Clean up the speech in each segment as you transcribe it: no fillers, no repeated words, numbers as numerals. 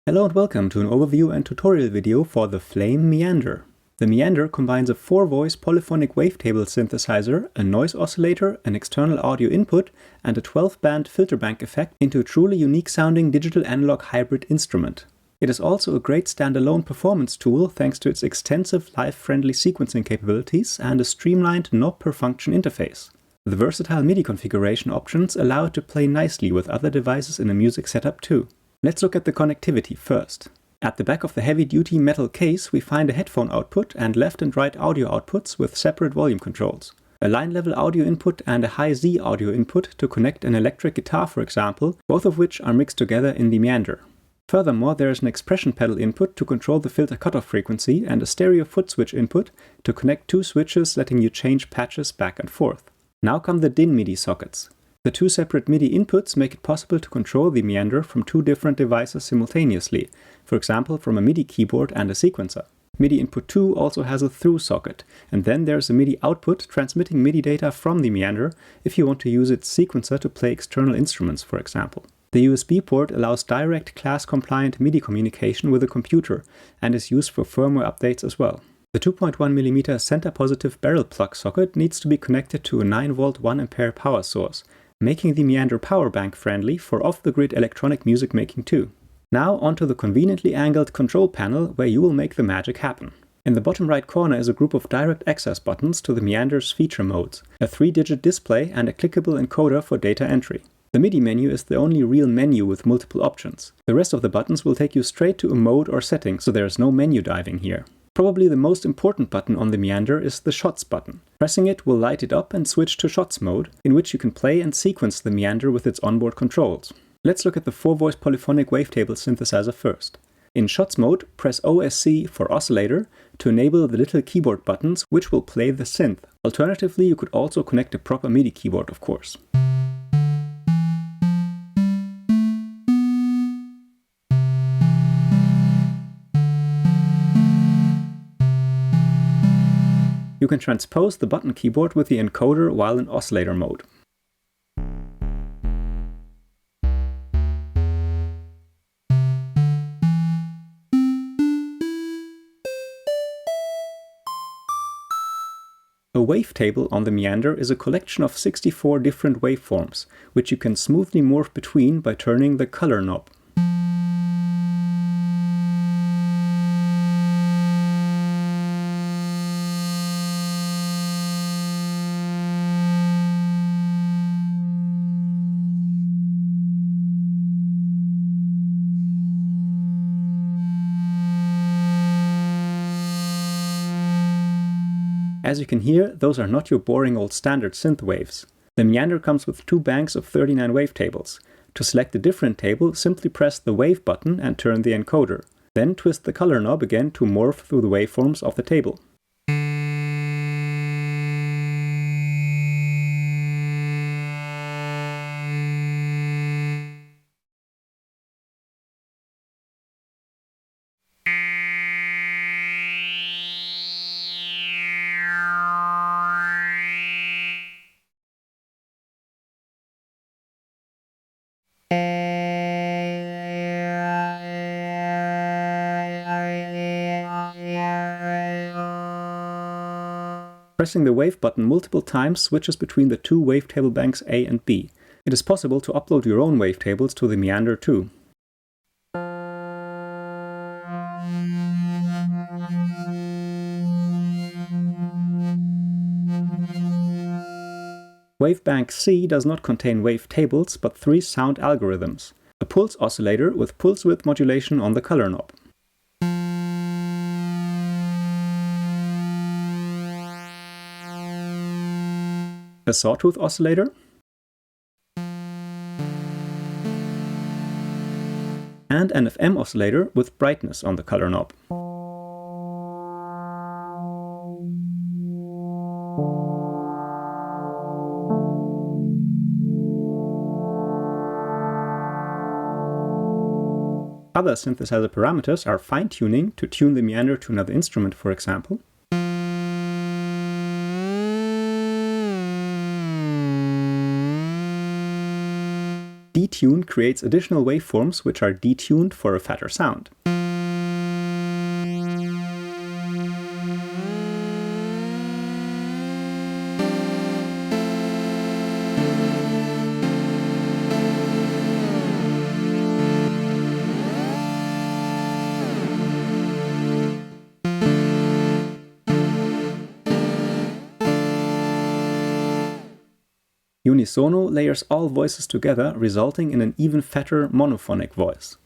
Hello and welcome to an overview and tutorial video for the FLAME Meander. The Meander combines a 4-voice polyphonic wavetable synthesizer, a noise oscillator, an external audio input, and a 12-band Filterbank effect into a truly unique sounding digital analog hybrid instrument. It is also a great standalone performance tool thanks to its extensive live-friendly sequencing capabilities and a streamlined knob-per-function interface. The versatile MIDI configuration options allow it to play nicely with other devices in a music setup too. Let's look at the connectivity first. At the back of the heavy-duty metal case we find a headphone output and left and right audio outputs with separate volume controls. A line-level audio input and a high-Z audio input to connect an electric guitar, for example, both of which are mixed together in the Meander. Furthermore, there is an expression pedal input to control the filter cutoff frequency and a stereo foot switch input to connect two switches letting you change patches back and forth. Now come the DIN MIDI sockets. The two separate MIDI inputs make it possible to control the Meander from two different devices simultaneously, for example from a MIDI keyboard and a sequencer. MIDI input 2 also has a through socket, and then there's a MIDI output transmitting MIDI data from the Meander if you want to use its sequencer to play external instruments, for example. The USB port allows direct class-compliant MIDI communication with a computer and is used for firmware updates as well. The 2.1mm center-positive barrel plug socket needs to be connected to a 9V 1A power source, making the Meander power bank friendly for off-the-grid electronic music making too. Now onto the conveniently angled control panel where you will make the magic happen. In the bottom right corner is a group of direct access buttons to the Meander's feature modes, a 3-digit display and a clickable encoder for data entry. The MIDI menu is the only real menu with multiple options. The rest of the buttons will take you straight to a mode or setting, so there is no menu diving here. Probably the most important button on the Meander is the Shots button. Pressing it will light it up and switch to Shots mode, in which you can play and sequence the Meander with its onboard controls. Let's look at the 4-voice polyphonic wavetable synthesizer first. In Shots mode, press OSC for oscillator to enable the little keyboard buttons which will play the synth. Alternatively, you could also connect a proper MIDI keyboard, of course. You can transpose the button keyboard with the encoder while in oscillator mode. A wavetable on the Meander is a collection of 64 different waveforms, which you can smoothly morph between by turning the color knob. As you can hear, those are not your boring old standard synth waves. The Meander comes with two banks of 39 wavetables. To select a different table, simply press the Wave button and turn the encoder. Then twist the color knob again to morph through the waveforms of the table. Pressing the Wave button multiple times switches between the two wavetable banks A and B. It is possible to upload your own wavetables to the Meander too. Wavebank C does not contain wavetables but 3 sound algorithms. A pulse oscillator with pulse width modulation on the color knob. A sawtooth oscillator, and an FM oscillator with brightness on the color knob. Other synthesizer parameters are fine-tuning to tune the Meander to another instrument, for example. detune creates additional waveforms which are detuned for a fatter sound. Unisono layers all voices together, resulting in an even fatter monophonic voice.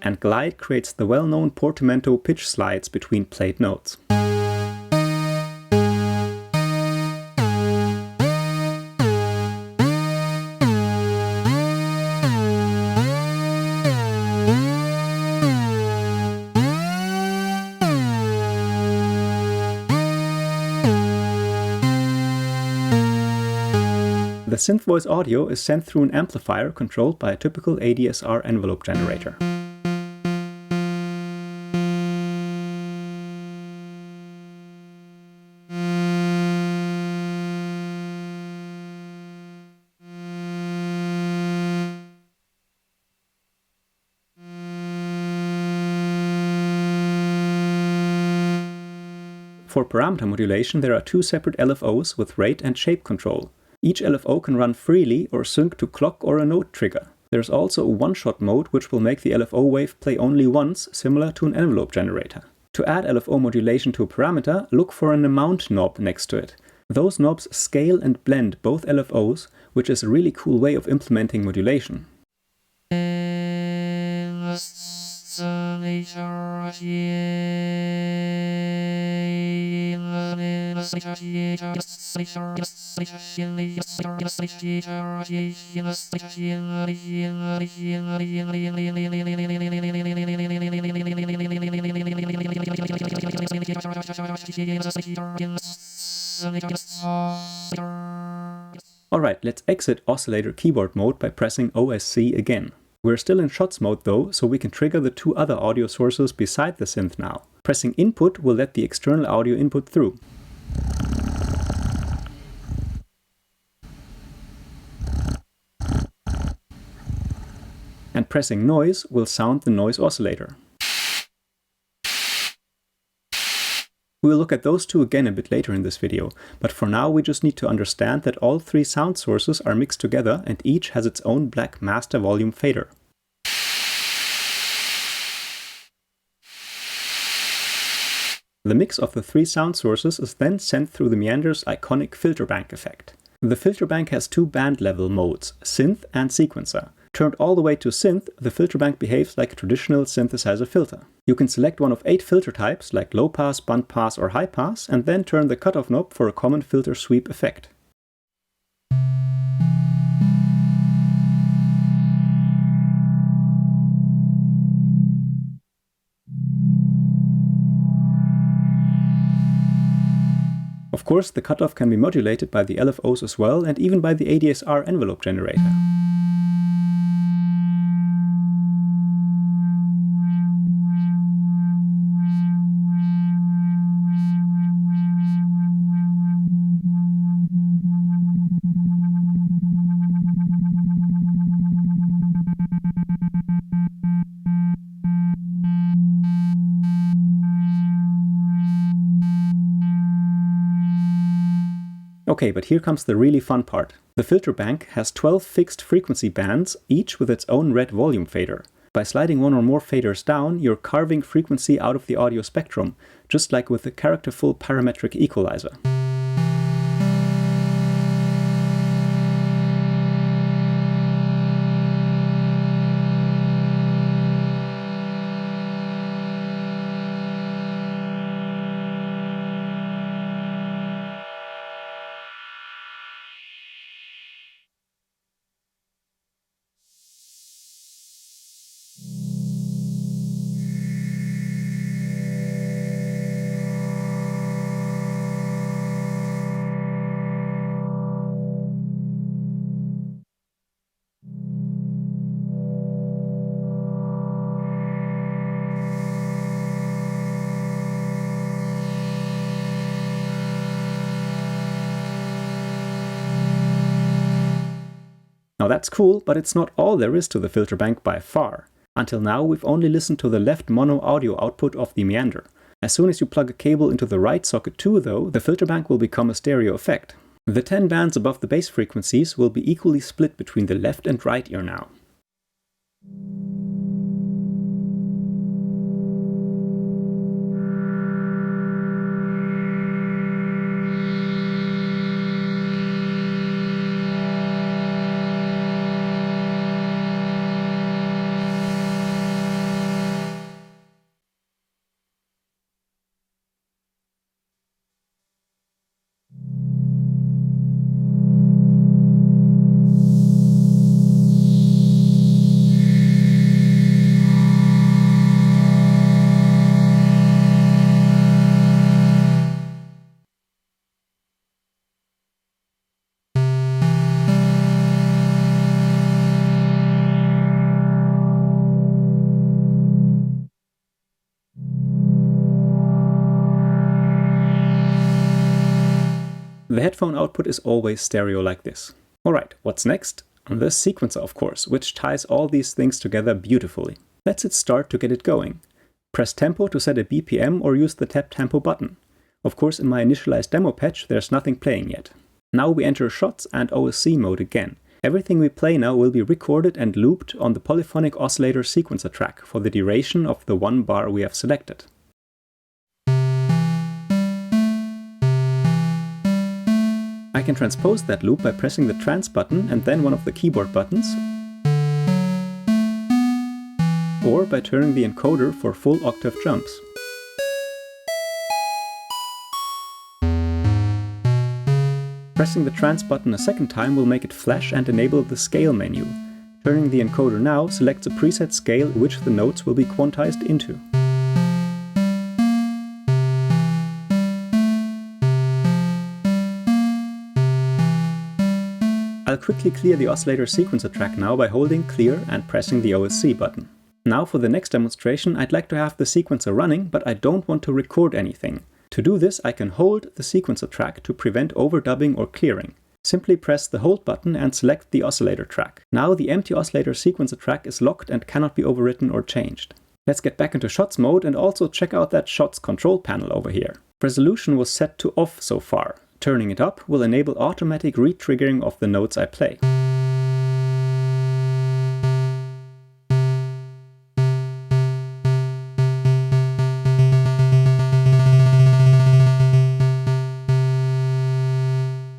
And glide creates the well-known portamento pitch slides between played notes. The synth voice audio is sent through an amplifier controlled by a typical ADSR envelope generator. For parameter modulation, there are two separate LFOs with rate and shape control. Each LFO can run freely or sync to clock or a note trigger. There's also a one-shot mode which will make the LFO wave play only once, similar to an envelope generator. To add LFO modulation to a parameter, look for an amount knob next to it. Those knobs scale and blend both LFOs, which is a really cool way of implementing modulation. Alright, let's exit oscillator keyboard mode by pressing OSC again. We're still in shots mode though, so we can trigger the two other audio sources beside the synth now. Pressing input will let the external audio input through. And pressing noise will sound the noise oscillator. We'll look at those two again a bit later in this video, but for now we just need to understand that all three sound sources are mixed together and each has its own black master volume fader. The mix of the three sound sources is then sent through the Meander's iconic Filterbank effect. The Filterbank has two band level modes, Synth and Sequencer. Turned all the way to Synth, the Filterbank behaves like a traditional synthesizer filter. You can select one of 8 filter types like low pass, band pass or high pass and then turn the cutoff knob for a common filter sweep effect. Of course, the cutoff can be modulated by the LFOs as well and even by the ADSR envelope generator. Okay, but here comes the really fun part. The Filterbank has 12 fixed frequency bands, each with its own red volume fader. By sliding one or more faders down, you're carving frequency out of the audio spectrum, just like with the characterful parametric equalizer. Now that's cool, but it's not all there is to the Filterbank by far. Until now, we've only listened to the left mono audio output of the meander. As soon as you plug a cable into the right socket too, though, the Filterbank will become a stereo effect. The 10 bands above the bass frequencies will be equally split between the left and right ear now. The headphone output is always stereo like this. Alright, what's next? The sequencer, of course, which ties all these things together beautifully. Let's hit start to get it going. Press tempo to set a BPM or use the tap tempo button. Of course, in my initialized demo patch there's nothing playing yet. Now we enter shots and OSC mode again. Everything we play now will be recorded and looped on the polyphonic oscillator sequencer track for the duration of the 1 bar we have selected. I can transpose that loop by pressing the trans button and then one of the keyboard buttons, or by turning the encoder for full octave jumps. Pressing the trans button a second time will make it flash and enable the scale menu. Turning the encoder now selects a preset scale which the notes will be quantized into. I'll quickly clear the oscillator sequencer track now by holding clear and pressing the OSC button. Now for the next demonstration I'd like to have the sequencer running, but I don't want to record anything. To do this I can hold the sequencer track to prevent overdubbing or clearing. Simply press the hold button and select the oscillator track. Now the empty oscillator sequencer track is locked and cannot be overwritten or changed. Let's get back into shots mode and also check out that shots control panel over here. Resolution was set to off so far. Turning it up will enable automatic re-triggering of the notes I play.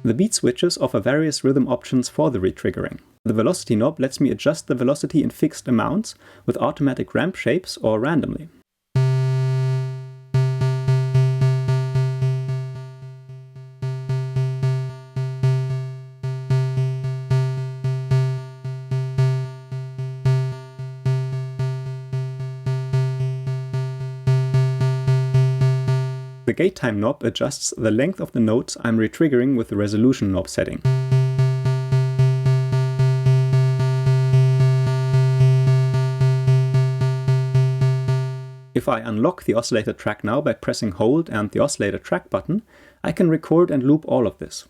The beat switches offer various rhythm options for the re-triggering. The velocity knob lets me adjust the velocity in fixed amounts with automatic ramp shapes or randomly. The gate time knob adjusts the length of the notes I'm re-triggering with the resolution knob setting. If I unlock the oscillator track now by pressing hold and the oscillator track button, I can record and loop all of this.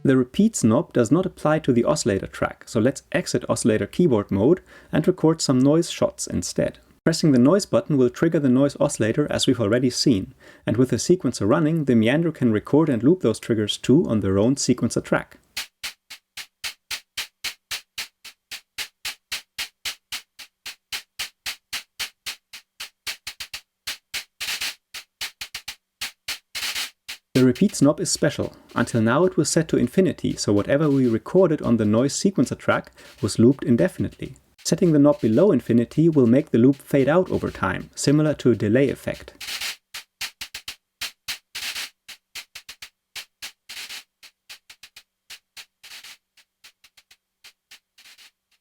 The repeats knob does not apply to the oscillator track, so let's exit oscillator keyboard mode and record some noise shots instead. Pressing the noise button will trigger the noise oscillator as we've already seen, and with the sequencer running, the meander can record and loop those triggers too on their own sequencer track. The repeats knob is special. Until now it was set to infinity, so whatever we recorded on the noise sequencer track was looped indefinitely. Setting the knob below infinity will make the loop fade out over time, similar to a delay effect.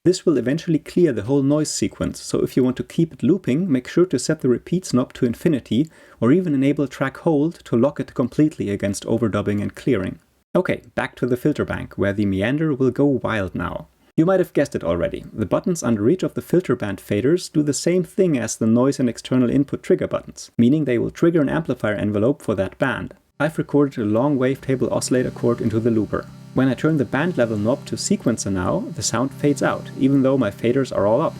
This will eventually clear the whole noise sequence, so if you want to keep it looping, make sure to set the repeats knob to infinity, or even enable track hold to lock it completely against overdubbing and clearing. Okay, back to the filter bank, where the meander will go wild now. You might have guessed it already, the buttons under each of the filter band faders do the same thing as the noise and external input trigger buttons, meaning they will trigger an amplifier envelope for that band. I've recorded a long wavetable oscillator chord into the looper. When I turn the band level knob to sequencer now, the sound fades out, even though my faders are all up.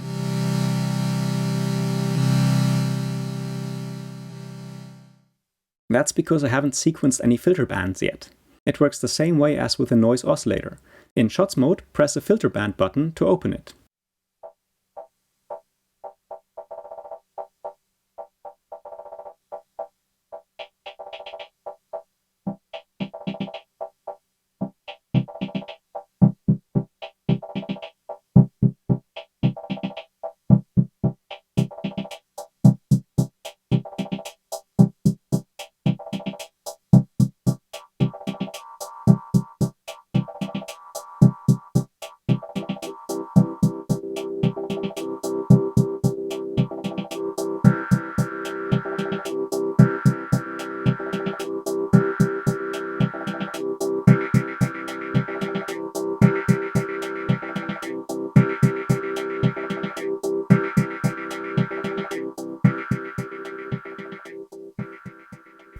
That's because I haven't sequenced any filter bands yet. It works the same way as with a noise oscillator. In shots mode, press the filter band button to open it.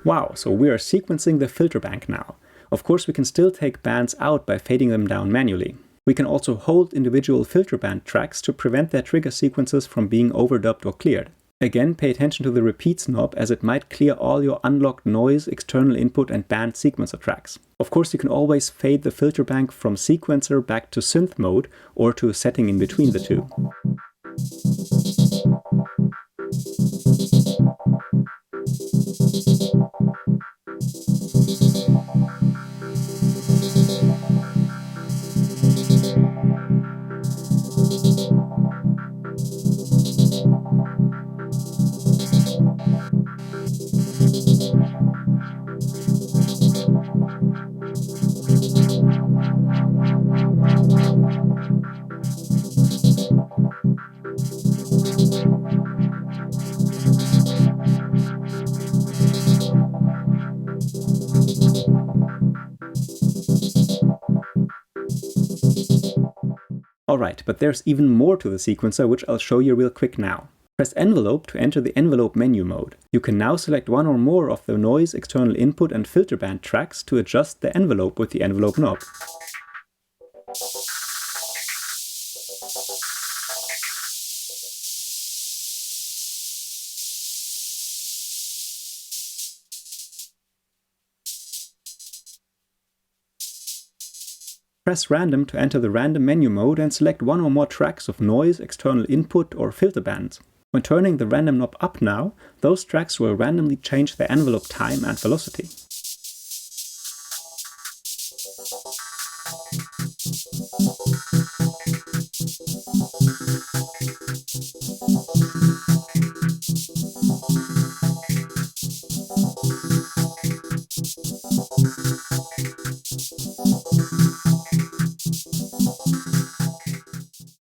Wow, so we are sequencing the filter bank now. Of course, we can still take bands out by fading them down manually. We can also hold individual filter band tracks to prevent their trigger sequences from being overdubbed or cleared. Again, pay attention to the repeats knob, as it might clear all your unlocked noise, external input and band sequencer tracks. Of course, you can always fade the filter bank from sequencer back to synth mode or to a setting in between the two. Alright, but there's even more to the sequencer, which I'll show you real quick now. Press envelope to enter the envelope menu mode. You can now select one or more of the noise, external input and filter band tracks to adjust the envelope with the envelope knob. Press random to enter the random menu mode and select one or more tracks of noise, external input or filter bands. When turning the random knob up now, those tracks will randomly change their envelope time and velocity.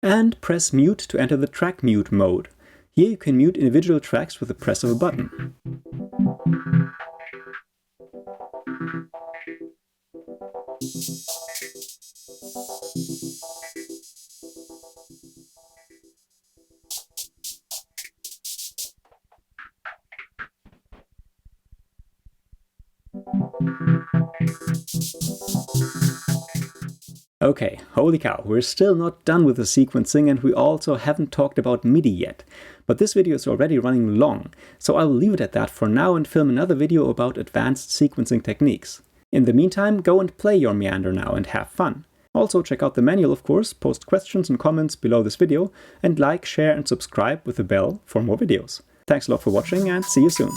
And press mute to enter the track mute mode. Here you can mute individual tracks with the press of a button. Okay, holy cow, we're still not done with the sequencing and we also haven't talked about MIDI yet. But this video is already running long, so I will leave it at that for now and film another video about advanced sequencing techniques. In the meantime, go and play your meander now and have fun. Also check out the manual of course, post questions and comments below this video, and like, share and subscribe with the bell for more videos. Thanks a lot for watching and see you soon.